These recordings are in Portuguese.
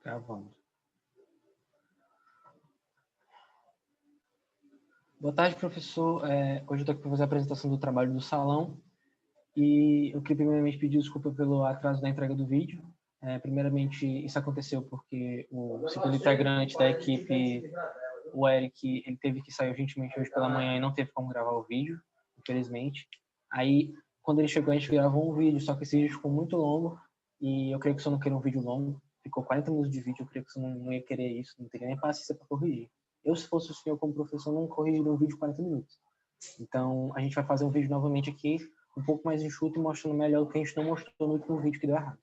Gravando. Boa tarde, professor. Hoje eu estou aqui para fazer a apresentação do trabalho do salão e eu queria primeiramente pedir desculpa pelo atraso da entrega do vídeo. Primeiramente, isso aconteceu porque o segundo integrante da equipe, o Eric, ele teve que sair urgentemente hoje pela manhã e não teve como gravar o vídeo, infelizmente. Aí, quando ele chegou, a gente gravou um vídeo, só que esse vídeo ficou muito longo e eu creio que o senhor não queria um vídeo longo. Ficou 40 minutos de vídeo, eu creio que você não ia querer isso, não teria nem paciência para corrigir. Eu, se fosse o senhor como professor, não corrigiria um vídeo de 40 minutos. Então, a gente vai fazer um vídeo novamente aqui, um pouco mais enxuto e mostrando melhor o que a gente não mostrou no último vídeo que deu errado.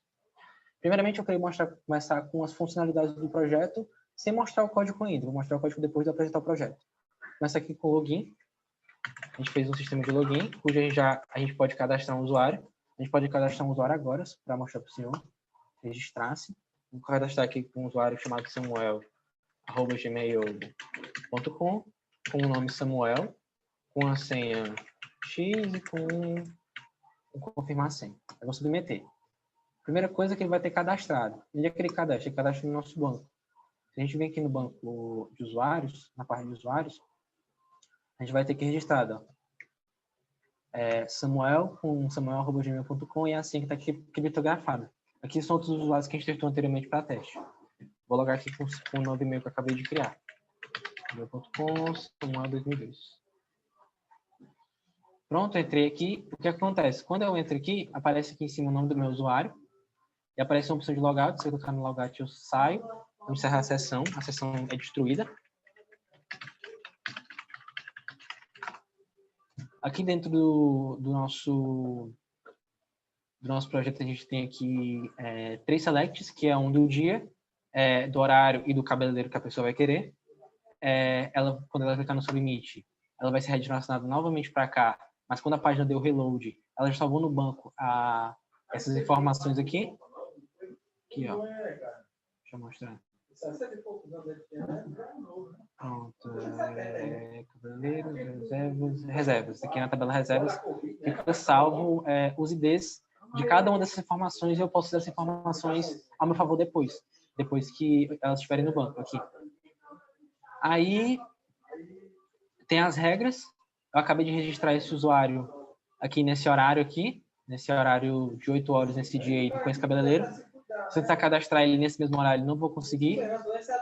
Primeiramente, eu queria começar com as funcionalidades do projeto, sem mostrar o código ainda. Vou mostrar o código depois de apresentar o projeto. Começa aqui com o login. A gente fez um sistema de login, cujo a gente pode cadastrar um usuário. A gente pode cadastrar um usuário agora, para mostrar para o senhor. Registrar-se. Vou cadastrar aqui com um usuário chamado Samuel@gmail.com, com o nome Samuel, com a senha X e com confirmar a senha. Eu vou submeter. Primeira coisa que ele vai ter cadastrado. Onde é que ele cadastra? Ele cadastra no nosso banco. Se a gente vem aqui no banco de usuários, na parte de usuários, a gente vai ter que registrar Samuel com samuel@gmail.com e a senha que está aqui criptografada. Aqui são outros usuários que a gente testou anteriormente para teste. Vou logar aqui com o novo e-mail que eu acabei de criar. gmail.com, Samuel 2002. Pronto, entrei aqui. O que acontece? Quando eu entro aqui, aparece aqui em cima o nome do meu usuário e aparece uma opção de logout. Se eu clicar no logout, eu saio, eu encerro a sessão é destruída. Aqui dentro do nosso projeto, a gente tem aqui 3 selects, que é um do dia, do horário e do cabeleireiro que a pessoa vai querer. Quando ela clicar no Submit, ela vai ser redirecionada novamente para cá, mas quando a página deu reload, ela já salvou no banco essas informações aqui. Aqui, ó. Deixa eu mostrar. Pronto. Cabeleireiros, reservas. Aqui na tabela reservas fica salvo os IDs de cada uma dessas informações e eu posso usar essas informações ao meu favor depois que elas estiverem no banco aqui. Aí tem as regras. Eu acabei de registrar esse usuário aqui nesse horário de 8 horas nesse dia aí com esse cabeleireiro. Se eu tentar cadastrar ele nesse mesmo horário, não vou conseguir.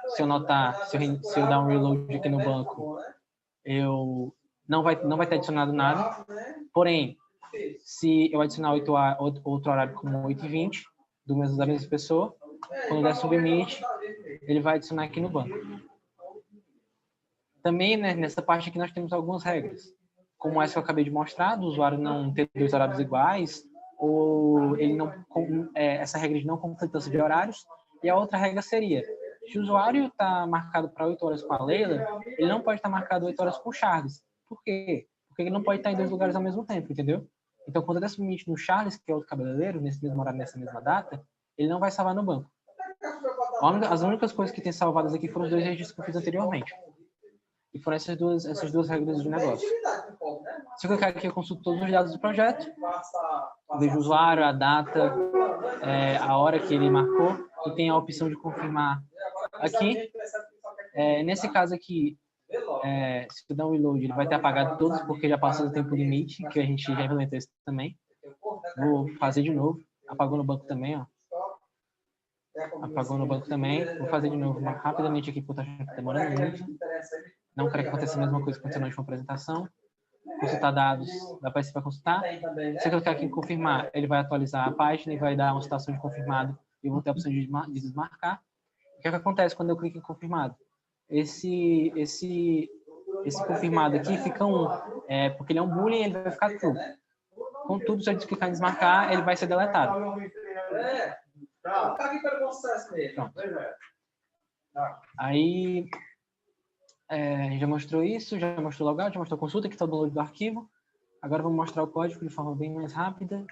Se eu dar um reload aqui no banco, não vai ter adicionado nada. Porém, se eu adicionar outro horário como 8h20, da mesma pessoa, quando der submit, ele vai adicionar aqui no banco. Também, né, nessa parte aqui nós temos algumas regras, como essa que eu acabei de mostrar, do usuário não ter 2 horários iguais, ou ele essa regra de não conflitância de horários. E a outra regra seria, se o usuário está marcado para 8 horas com a Leila, ele não pode estar marcado 8 horas com o Charles. Por quê? Porque ele não pode estar em 2 lugares ao mesmo tempo, entendeu? Então, quando eu der submit no Charles, que é outro cabeleireiro, nesse mesmo horário, nessa mesma data, ele não vai salvar no banco. As únicas coisas que tem salvadas aqui foram os 2 registros que eu fiz anteriormente. E foram essas duas regras de negócio. Se eu clicar aqui, eu consulto todos os dados do projeto, vejo o usuário, a data, a hora que ele marcou, e tem a opção de confirmar aqui. Nesse caso aqui, se eu dar um reload, ele vai ter apagado todos, porque já passou do tempo limite, que a gente já implementou isso também. Vou fazer de novo. Apagou no banco também, ó. Apagou no banco também. Vou fazer de novo rapidamente aqui, porque eu tô achando que demorando muito. Não quero que aconteça a mesma coisa que aconteceu na última apresentação. Consultar dados, dá para consultar. Se eu clicar aqui em confirmar, ele vai atualizar a página e vai dar uma citação de confirmado e eu vou ter a opção de desmarcar. O que acontece quando eu clico em confirmado? Esse confirmado aqui fica 1, porque ele é um boolean, ele vai ficar true. Contudo, se eu clicar em desmarcar, ele vai ser deletado. Pronto. Aí, a gente já mostrou isso, já mostrou o logout, já mostrou a consulta, que está o download do arquivo. Agora vamos mostrar o código de forma bem mais rápida.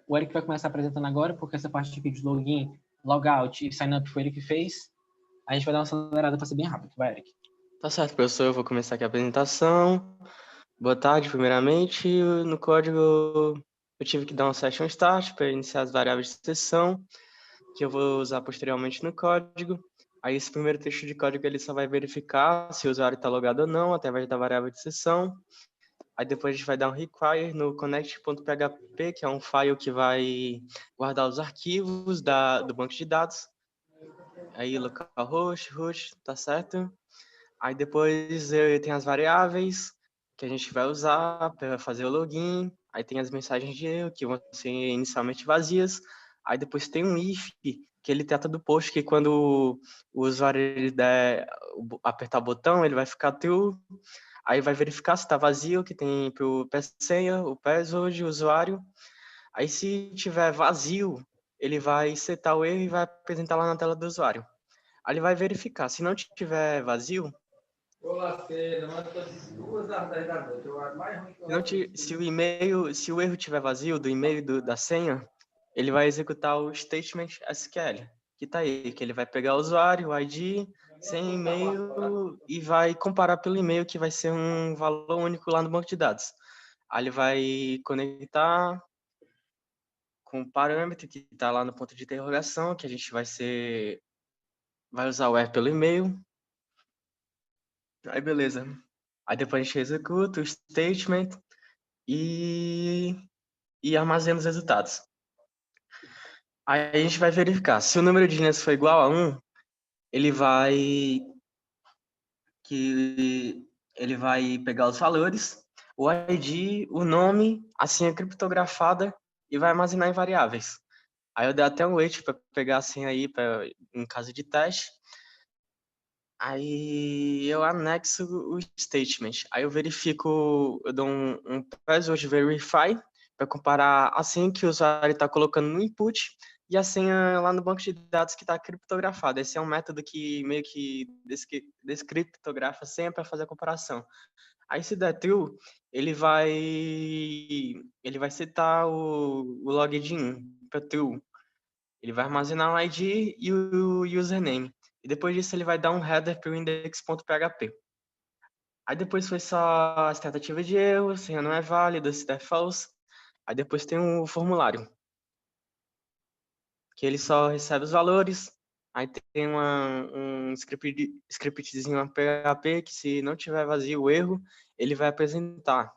O Eric vai começar apresentando agora, porque essa parte aqui de login, logout e sign up foi ele que fez. A gente vai dar uma acelerada para ser bem rápido. Vai, Eric. Tá certo, professor. Eu vou começar aqui a apresentação. Boa tarde, primeiramente. No código, eu tive que dar um session start para iniciar as variáveis de sessão. que eu vou usar posteriormente no código. Aí esse primeiro texto de código ele só vai verificar se o usuário está logado ou não, através da variável de sessão. Aí depois a gente vai dar um require no connect.php, que é um file que vai guardar os arquivos do banco de dados. Aí localhost, root, tá certo? Aí depois tem as variáveis que a gente vai usar para fazer o login. Aí tem as mensagens de erro que vão ser inicialmente vazias. Aí depois tem um if que ele trata do post que quando o usuário ele apertar o botão, ele vai ficar true. Aí vai verificar se está vazio, que tem para o senha, o password, o usuário. Aí se tiver vazio, ele vai setar o erro e vai apresentar lá na tela do usuário. Aí ele vai verificar. Se não tiver vazio, se o erro tiver vazio do e-mail da senha, ele vai executar o statement SQL, que está aí, que ele vai pegar o usuário, o ID, sem e-mail e vai comparar pelo e-mail, que vai ser um valor único lá no banco de dados. Aí ele vai conectar com o parâmetro que está lá no ponto de interrogação, que a gente vai usar o R pelo e-mail. Aí beleza. Aí depois a gente executa o statement e armazena os resultados. Aí a gente vai verificar. Se o número de linhas for igual a 1, ele vai pegar os valores, o ID, o nome, a senha criptografada e vai armazenar em variáveis. Aí eu dei até um wait para pegar a senha aí em caso de teste. Aí eu anexo o statement. Aí eu verifico, eu dou um password verify para comparar a senha que o usuário está colocando no input e a senha lá no banco de dados que está criptografada. Esse é um método que meio que descriptografa a senha para fazer a comparação. Aí se der true, ele vai setar o login para true. Ele vai armazenar o ID e o username. E depois disso ele vai dar um header para o index.php. Aí depois foi só as tentativas de erro, se não é válido, se der false. Aí depois tem o formulário, que ele só recebe os valores. Aí tem um scriptzinho PHP que se não tiver vazio o erro, ele vai apresentar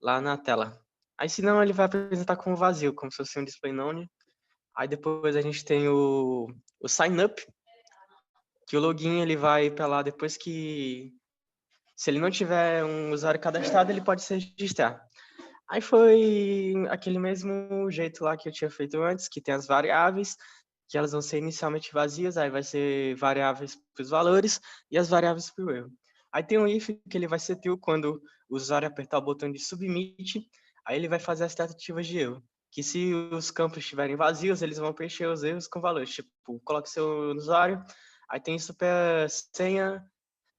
lá na tela. Aí se não, ele vai apresentar como vazio, como se fosse um display none. Aí depois a gente tem o sign up, que o login ele vai para lá depois que, se ele não tiver um usuário cadastrado, ele pode se registrar. Aí foi aquele mesmo jeito lá que eu tinha feito antes, que tem as variáveis, que elas vão ser inicialmente vazias, aí vai ser variáveis para os valores e as variáveis para o erro. Aí tem um if que ele vai ser true quando o usuário apertar o botão de submit, aí ele vai fazer as tentativas de erro. Que se os campos estiverem vazios, eles vão preencher os erros com valores. Tipo, coloque seu usuário, aí tem super senha,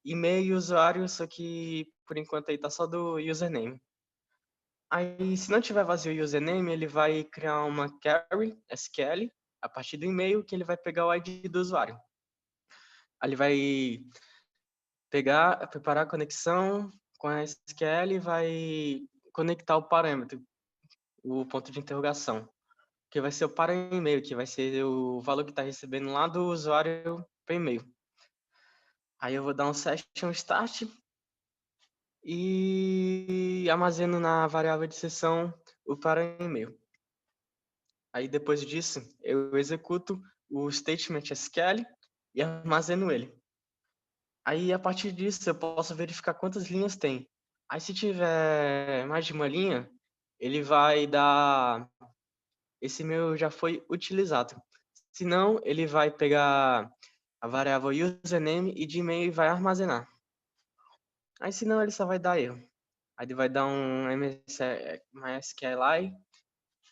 e-mail e usuário, só que por enquanto aí tá só do username. Aí, se não tiver vazio o username, ele vai criar uma query SQL a partir do e-mail que ele vai pegar o ID do usuário. Aí ele vai preparar a conexão com a SQL e vai conectar o parâmetro, o ponto de interrogação, que vai ser o para e-mail, que vai ser o valor que está recebendo lá do usuário para e-mail. Aí eu vou dar um session start e armazeno na variável de sessão o para e-mail. Aí depois disso, eu executo o statement SQL e armazeno ele. Aí a partir disso eu posso verificar quantas linhas tem. Aí se tiver mais de uma linha, ele vai dar esse meu já foi utilizado. Se não, ele vai pegar a variável username e de e-mail e vai armazenar. Aí se não, ele só vai dar erro. Aí ele vai dar um MySQLi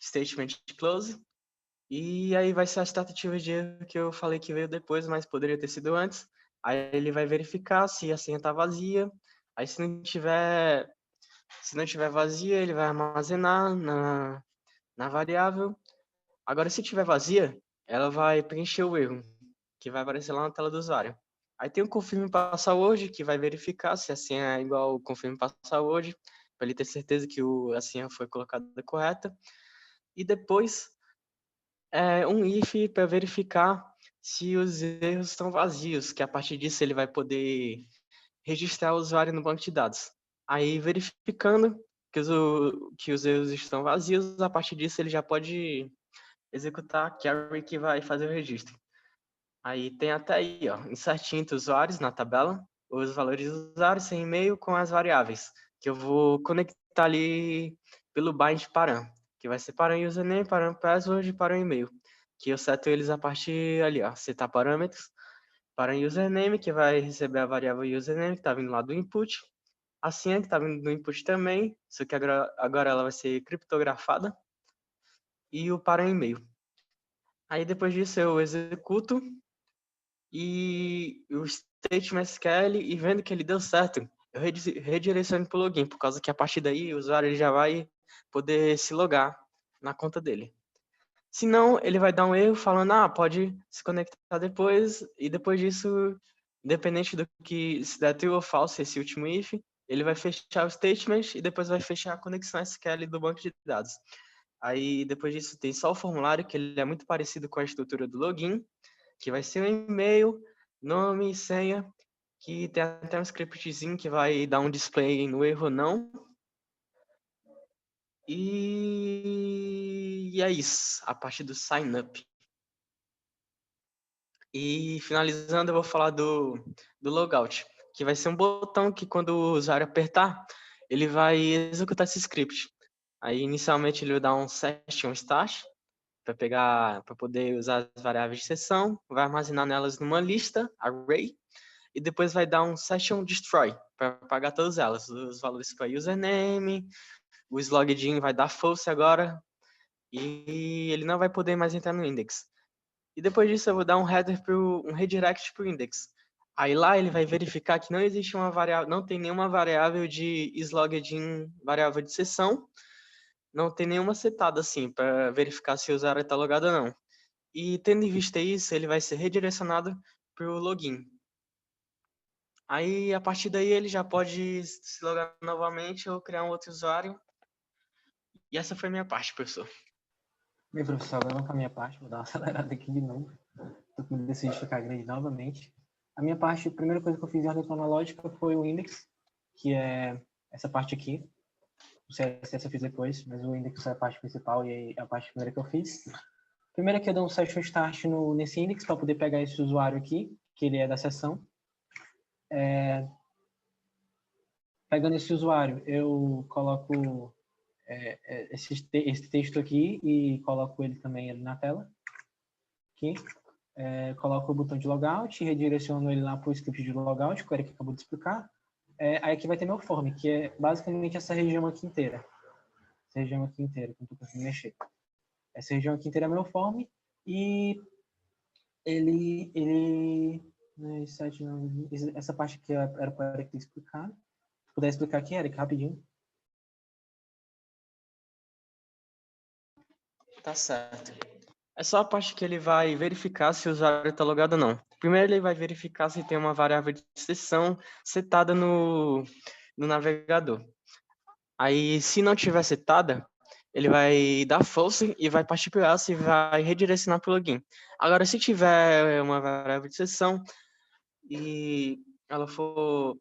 statement close. E aí vai ser as tentativas de erro que eu falei que veio depois, mas poderia ter sido antes. Aí ele vai verificar se a senha está vazia. Aí se não tiver vazia, ele vai armazenar na variável. Agora, se tiver vazia, ela vai preencher o erro, que vai aparecer lá na tela do usuário. Aí tem o confirme password, que vai verificar se a senha é igual ao confirme password, para ele ter certeza que a senha foi colocada correta. E depois é um if para verificar se os erros estão vazios, que a partir disso ele vai poder registrar o usuário no banco de dados. Aí, verificando que os erros estão vazios, a partir disso ele já pode executar a query que vai fazer o registro. Aí tem até aí, ó, insert int usuários na tabela, os valores dos usuários sem e-mail com as variáveis, que eu vou conectar ali pelo bind param, que vai ser param username, param password e param e-mail, que eu seto eles a partir ali, ó, setar parâmetros, param username, que vai receber a variável username, que está vindo lá do input, a senha, que está vindo do input também, só que agora ela vai ser criptografada, e o param e-mail. Aí depois disso eu executo, e o statement SQL, e vendo que ele deu certo, eu redireciono para o login, por causa que a partir daí o usuário ele já vai poder se logar na conta dele. Se não, ele vai dar um erro falando, pode se conectar depois, e depois disso, independente do que se der true ou false esse último if, ele vai fechar o statement e depois vai fechar a conexão SQL do banco de dados. Aí depois disso tem só o formulário, que ele é muito parecido com a estrutura do login, que vai ser um e-mail, nome e senha, que tem até um scriptzinho que vai dar um display no erro ou não. E é isso, a parte do sign up. E finalizando, eu vou falar do logout, que vai ser um botão que quando o usuário apertar, ele vai executar esse script. Aí inicialmente ele vai dar um set, um start, para poder usar as variáveis de seção, vai armazenar nelas numa lista, array, e depois vai dar um session destroy, para apagar todas elas, os valores para username, o slogin vai dar false agora, e ele não vai poder mais entrar no index. E depois disso eu vou dar um redirect para o index. Aí lá ele vai verificar que não existe uma variável, não tem nenhuma variável de slogin, variável de sessão, não tem nenhuma setada assim para verificar se o usuário está logado ou não. E tendo em vista isso, ele vai ser redirecionado para o login. Aí a partir daí ele já pode se logar novamente ou criar um outro usuário. E essa foi a minha parte, professor. Bem, professor, agora vamos para a minha parte. Vou dar uma acelerada aqui de novo. Estou com medo de ficar grande novamente. A minha parte, a primeira coisa que eu fiz em ordem cronológica foi o index, que é essa parte aqui. O CSS eu fiz depois, mas o index é a parte principal e é a parte primeira que eu fiz. Primeiro aqui eu dou um session start nesse index para poder pegar esse usuário aqui, que ele é da sessão. Pegando esse usuário, eu coloco esse texto aqui e coloco ele também ali na tela. Aqui. Coloco o botão de logout, redireciono ele lá para o script de logout, que o Eric acabou de explicar. Aí aqui vai ter meu form, que é basicamente essa região aqui inteira. Essa região aqui inteira, que eu não estou conseguindo mexer. Essa região aqui inteira é meu form e essa parte aqui era para o Eric ter explicado. Se puder explicar aqui, Eric, rapidinho. Tá certo. É só a parte que ele vai verificar se o usuário está logado ou não. Primeiro ele vai verificar se tem uma variável de sessão setada no navegador. Aí, se não tiver setada, ele vai dar false e vai partir para essa e vai redirecionar para o login. Agora, se tiver uma variável de sessão e ela for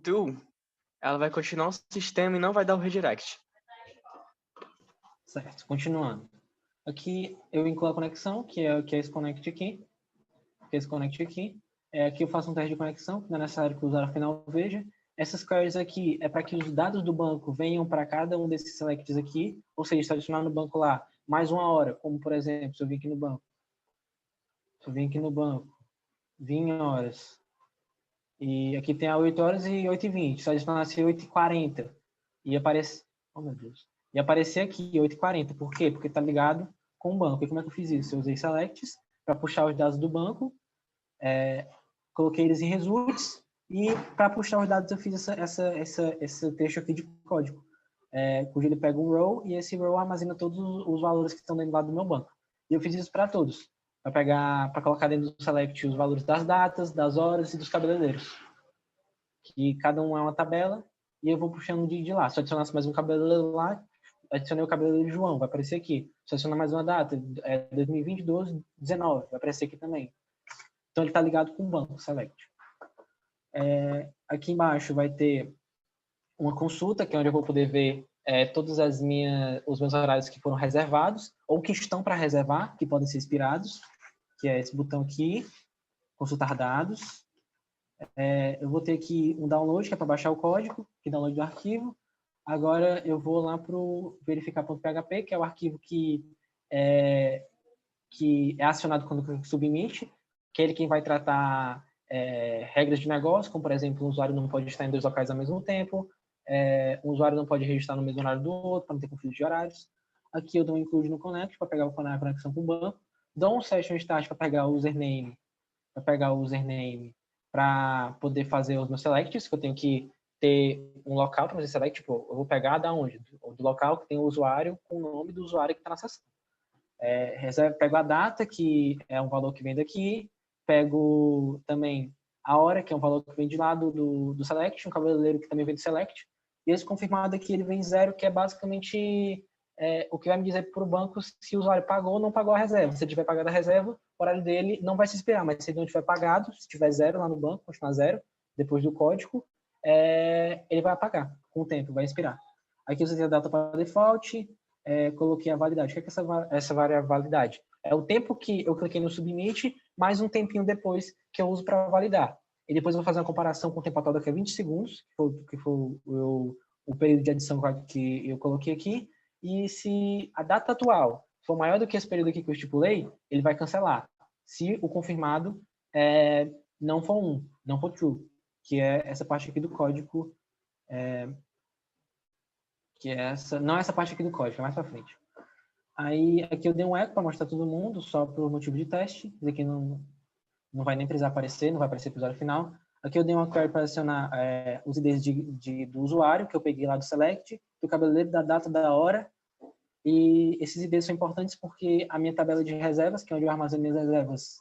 true, ela vai continuar o sistema e não vai dar o redirect. Certo, continuando. Aqui eu incluo a conexão, que é esse connect aqui. Aqui eu faço um teste de conexão, que não é necessário que o usuário final veja. Essas queries aqui é para que os dados do banco venham para cada um desses selects aqui, ou seja, se adicionar no banco lá mais uma hora, como por exemplo, se eu vim aqui no banco, 20 horas, e aqui tem a 8 horas e 8h20, se eu adicionasse 8h40, e aparece, oh meu Deus, e aparecer aqui 8h40, por quê? Porque está ligado com o banco. E como é que eu fiz isso? Eu usei selects para puxar os dados do banco, coloquei eles em results, e para puxar os dados eu fiz esse texto aqui de código, cujo ele pega um row e esse row armazena todos os valores que estão dentro do meu banco. E eu fiz isso para todos, para colocar dentro do select os valores das datas, das horas e dos cabeleireiros. Que cada um é uma tabela e eu vou puxando de lá. Se eu adicionasse mais um cabeleireiro lá, adicionei o cabeleireiro João, vai aparecer aqui. Seleciona mais uma data, 2020, 12, 19, vai aparecer aqui também. Então, ele está ligado com o banco Select. Aqui embaixo vai ter uma consulta, que é onde eu vou poder ver todos os meus horários que foram reservados, ou que estão para reservar, que podem ser expirados, que é esse botão aqui, consultar dados. Eu vou ter aqui um download, que é para baixar o código, que é download do arquivo. Agora eu vou lá para o verificar.php, que é o arquivo que é acionado quando o submite, que é ele quem vai tratar regras de negócio, como, por exemplo, um usuário não pode estar em 2 locais ao mesmo tempo, um usuário não pode registrar no mesmo horário do outro, para não ter conflito de horários. Aqui eu dou um include no connect, para pegar a conexão com o banco. Dou um session start para pegar o username, para poder fazer os meus selects, que eu tenho que ter um local para fazer select, tipo, eu vou pegar da onde? Do local que tem o usuário com o nome do usuário que está na sessão. Pego a data, que é um valor que vem daqui, pego também a hora, que é um valor que vem de lá do select, um cabeleireiro que também vem do select, e esse confirmado aqui, ele vem 0, que é basicamente o que vai me dizer para o banco se o usuário pagou ou não pagou a reserva. Se ele tiver pagado a reserva, o horário dele não vai se expirar, mas se ele não tiver pagado, se tiver 0 lá no banco, continuar 0, depois do código, ele vai apagar com o tempo, vai expirar. Aqui você tem a data para default, coloquei a validade. O que é essa validade? É o tempo que eu cliquei no submit, mais um tempinho depois que eu uso para validar. E depois eu vou fazer uma comparação com o tempo atual, daqui a 20 segundos, que foi o período de adição que eu coloquei aqui. E se a data atual for maior do que esse período aqui que eu estipulei, ele vai cancelar. Se o confirmado não for 1, não for true, que é essa parte aqui do código, não essa parte aqui do código, é mais para frente. Aí aqui eu dei um eco para mostrar todo mundo, só por motivo de teste. Isso aqui não vai nem precisar aparecer, não vai aparecer para o usuário final. Aqui eu dei uma query para adicionar os IDs do usuário, que eu peguei lá do select, do cabeleireiro, da data, da hora. E esses IDs são importantes porque a minha tabela de reservas, que é onde eu armazeno minhas reservas,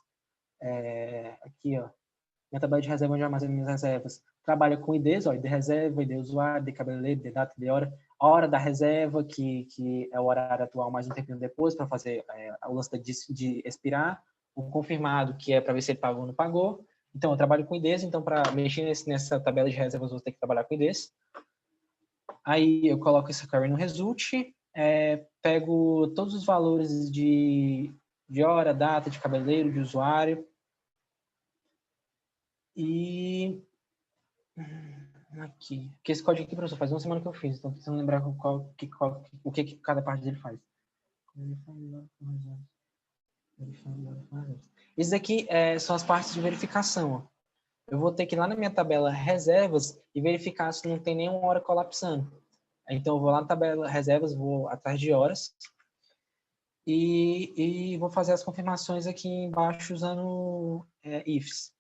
aqui, ó, minha tabela de reserva onde eu armazeno minhas reservas, trabalha com IDs, ó, ID reserva, ID usuário, ID cabeleireiro, ID data, ID hora, a hora da reserva, que é o horário atual mais um tempinho depois, para fazer o lance de expirar, o confirmado, que é para ver se ele pagou ou não pagou. Então, eu trabalho com IDs, então, para mexer nessa tabela de reservas, eu vou ter que trabalhar com IDs. Aí, eu coloco essa query no result, pego todos os valores de hora, data, de cabeleireiro, de usuário, e aqui, porque esse código aqui, professor, faz uma semana que eu fiz, então precisando lembrar o que cada parte dele faz. Esses aqui são as partes de verificação. Eu vou ter que ir lá na minha tabela reservas e verificar se não tem nenhuma hora colapsando. Então, eu vou lá na tabela reservas, vou atrás de horas e vou fazer as confirmações aqui embaixo usando ifs.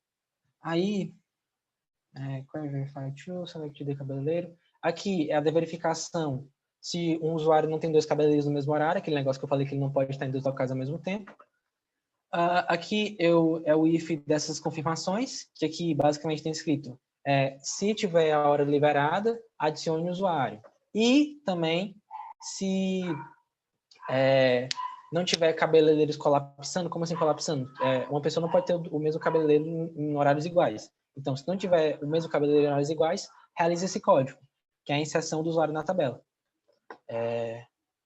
Aí, query verify to, select the cabeleireiro. Aqui é a de verificação se um usuário não tem 2 cabeleireiros no mesmo horário, aquele negócio que eu falei que ele não pode estar em 2 locais ao mesmo tempo. Aqui é o if dessas confirmações, que aqui basicamente tem escrito se tiver a hora liberada, adicione o usuário. E também, se não tiver cabeleireiros colapsando, como assim colapsando? Uma pessoa não pode ter o mesmo cabeleireiro em horários iguais. Então, se não tiver o mesmo cabeleireiro em horários iguais, realize esse código, que é a inserção do usuário na tabela.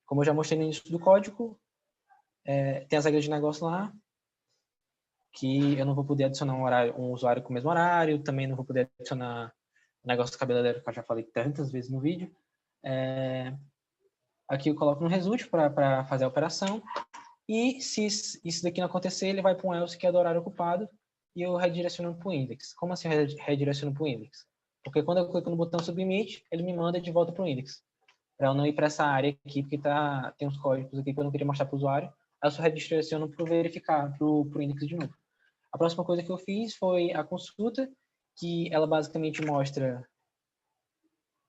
Como eu já mostrei no início do código, tem as regras de negócio lá, que eu não vou poder adicionar um usuário com o mesmo horário, também não vou poder adicionar o negócio do cabeleireiro, que eu já falei tantas vezes no vídeo. Aqui eu coloco no result para fazer a operação, e se isso daqui não acontecer, ele vai para um else, que é do horário ocupado, e eu redireciono para o index. Como assim eu redireciono para o index? Porque quando eu clico no botão submit, ele me manda de volta para o index, para eu não ir para essa área aqui, porque tem uns códigos aqui que eu não queria mostrar para o usuário, aí eu só redireciono para verificar, para o index de novo. A próxima coisa que eu fiz foi a consulta, que ela basicamente mostra...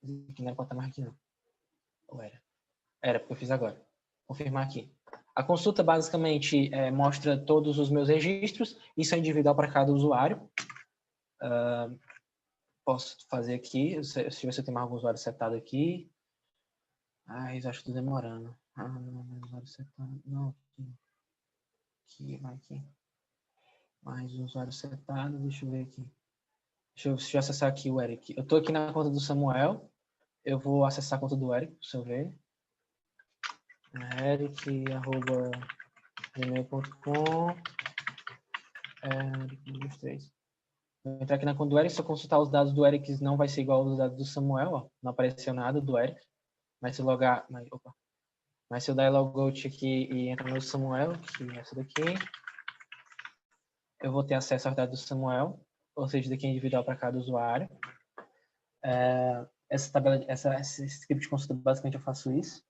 Aqui não era para estar mais aqui, não. Ou era? Era, porque eu fiz agora. Confirmar aqui. A consulta basicamente mostra todos os meus registros. Isso é individual para cada usuário. Posso fazer aqui, se você tem mais algum usuário setado aqui. Ai, eu acho que tô demorando. Usuário setado. Não, vai aqui. Mais usuário setado, deixa eu ver aqui. Deixa eu acessar aqui o Eric. Eu tô aqui na conta do Samuel. Eu vou acessar a conta do Eric, para eu ver. Eric@gmail.com. Eric123. Vou entrar aqui na conta do Eric. Se eu consultar os dados do Eric, não vai ser igual aos dados do Samuel. Ó. Não apareceu nada do Eric. Mas se eu logar... Mas se eu der logout aqui e entrar no Samuel, que é essa daqui, eu vou ter acesso aos dados do Samuel, ou seja, daqui individual para cada usuário. Essa tabela, esse script de consulta, basicamente eu faço isso.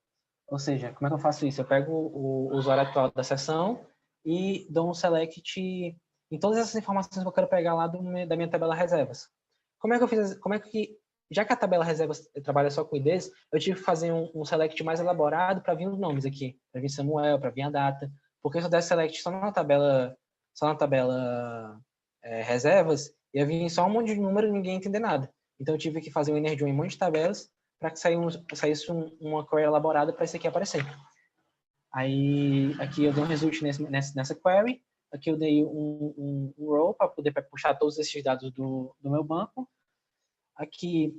Ou seja, como é que eu faço isso? Eu pego o usuário atual da sessão e dou um select em todas essas informações que eu quero pegar lá da minha tabela reservas. Como é que eu fiz? Como é que, já que a tabela reservas trabalha só com IDs, eu tive que fazer um select mais elaborado para vir os nomes aqui, para vir Samuel, para vir a data, porque se eu der select só na tabela reservas, ia vir só um monte de número e ninguém ia entender nada. Então eu tive que fazer um inner join em um monte de tabelas para que saísse uma query elaborada para isso aqui aparecer. Aí, aqui eu dei um result nessa query, aqui eu dei um row para poder puxar todos esses dados do meu banco. Aqui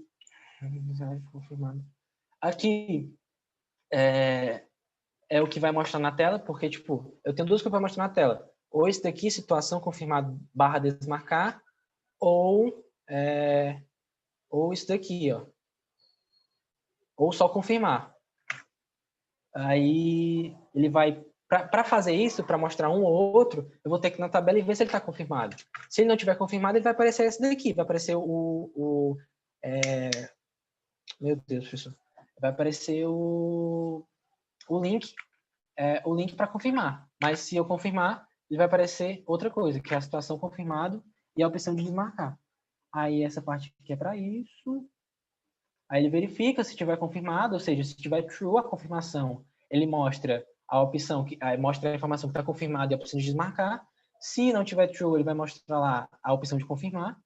é o que vai mostrar na tela, porque, tipo, eu tenho duas coisas para mostrar na tela. Ou esse daqui, situação confirmada / desmarcar, ou isso daqui, ó. Ou só confirmar. Aí ele vai... Para fazer isso, para mostrar um ou outro, eu vou ter que ir na tabela e ver se ele está confirmado. Se ele não tiver confirmado, ele vai aparecer esse daqui. Vai aparecer meu Deus, professor. Vai aparecer o link para confirmar. Mas se eu confirmar, ele vai aparecer outra coisa, que é a situação confirmado e a opção de desmarcar. Aí essa parte aqui é para isso. Aí ele verifica se tiver confirmado, ou seja, se tiver true a confirmação, ele mostra a opção, mostra a informação que está confirmada e a opção de desmarcar. Se não tiver true, ele vai mostrar lá a opção de confirmar.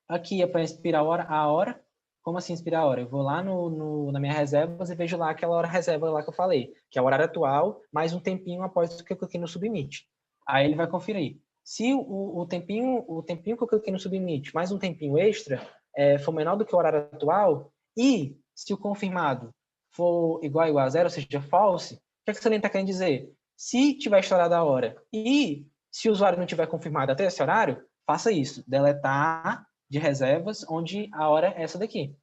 Aqui é para inspirar a hora. Como assim inspirar a hora? Eu vou lá na minha reservas e vejo lá aquela hora reserva lá que eu falei, que é o horário atual, mais um tempinho após o que eu cliquei no submit. Aí ele vai conferir. Se o tempinho que eu cliquei no submit, mais um tempinho extra, for menor do que o horário atual, e se o confirmado for igual a zero, ou seja, false, o que é que você está querendo dizer? Se tiver estourado a hora e se o usuário não tiver confirmado até esse horário, faça isso, deletar de reservas, onde a hora é essa daqui,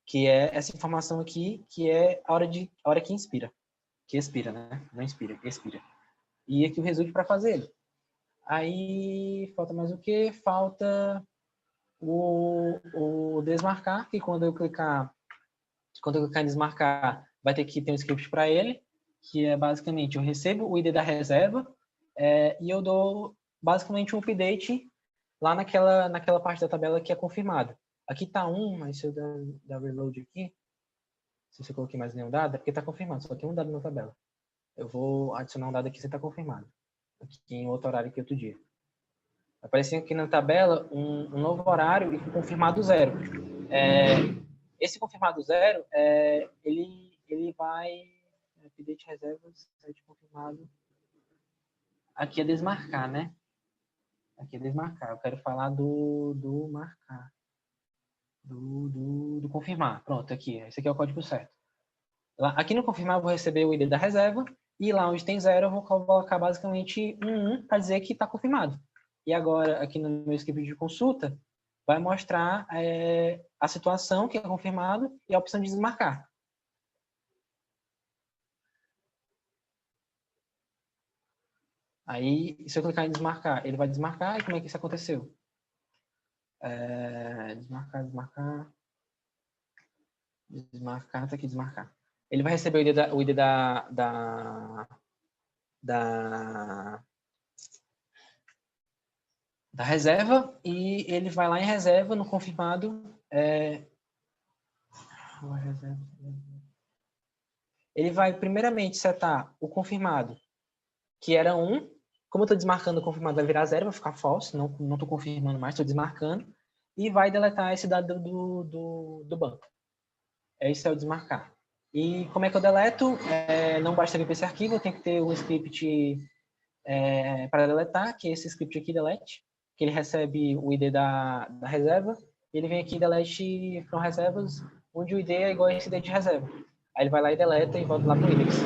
que é essa informação aqui, que é a hora que inspira. Que expira, né? Não inspira, expira. E aqui o result para fazer ele. Aí, falta mais o quê? Falta o desmarcar, que quando eu clicar em desmarcar, vai ter que ter um script para ele, que é basicamente, eu recebo o ID da reserva e eu dou basicamente um update lá naquela parte da tabela que é confirmada. Aqui está mas se eu dar reload aqui, se eu coloquei mais nenhum dado, é porque está confirmado, só tem um dado na tabela. Eu vou adicionar um dado aqui sem estar confirmado, aqui em outro horário que outro dia. Apareceu aqui na tabela um novo horário e confirmado 0. Esse confirmado 0, ele vai... Update reservas, site confirmado. Aqui é desmarcar, né? Aqui é desmarcar. Eu quero falar do marcar. Do confirmar. Pronto, aqui. Esse aqui é o código certo. Aqui no confirmar, eu vou receber o ID da reserva. E lá onde tem 0, eu vou colocar basicamente 1 para dizer que está confirmado. E agora, aqui no meu script de consulta, vai mostrar a situação que é confirmado e a opção de desmarcar. Aí, se eu clicar em desmarcar, ele vai desmarcar. E como é que isso aconteceu? Desmarcar. Tá aqui, desmarcar. Ele vai receber o ID da reserva e ele vai lá em reserva, no confirmado. Ele vai primeiramente setar o confirmado, que era 1. Como eu estou desmarcando, o confirmado vai virar 0, vai ficar false, não estou confirmando mais, estou desmarcando. E vai deletar esse dado do banco. Esse é o desmarcar. E como é que eu deleto? Não basta limpar esse arquivo, eu tenho que ter um script para deletar, que é esse script aqui, delete, que ele recebe o ID da reserva, e ele vem aqui delete from reservas, onde o ID é igual a esse ID de reserva. Aí ele vai lá e deleta e volta lá para o index.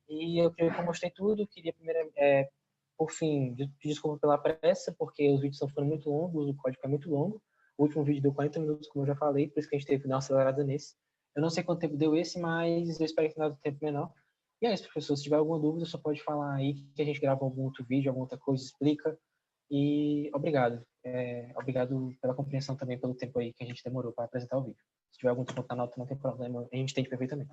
E eu creio que eu mostrei tudo, queria primeiro, por fim, pedir desculpa pela pressa, porque os vídeos estão ficando muito longos, o código é muito longo. O último vídeo deu 40 minutos, como eu já falei, por isso que a gente teve que dar uma acelerada nesse. Eu não sei quanto tempo deu esse, mas eu espero que tenha dado tempo menor. E é isso, professor. Se tiver alguma dúvida, só pode falar aí que a gente grava algum outro vídeo, alguma outra coisa, explica. E obrigado. Obrigado pela compreensão também, pelo tempo aí que a gente demorou para apresentar o vídeo. Se tiver algum ponto na nota, não tem problema, a gente entende perfeitamente.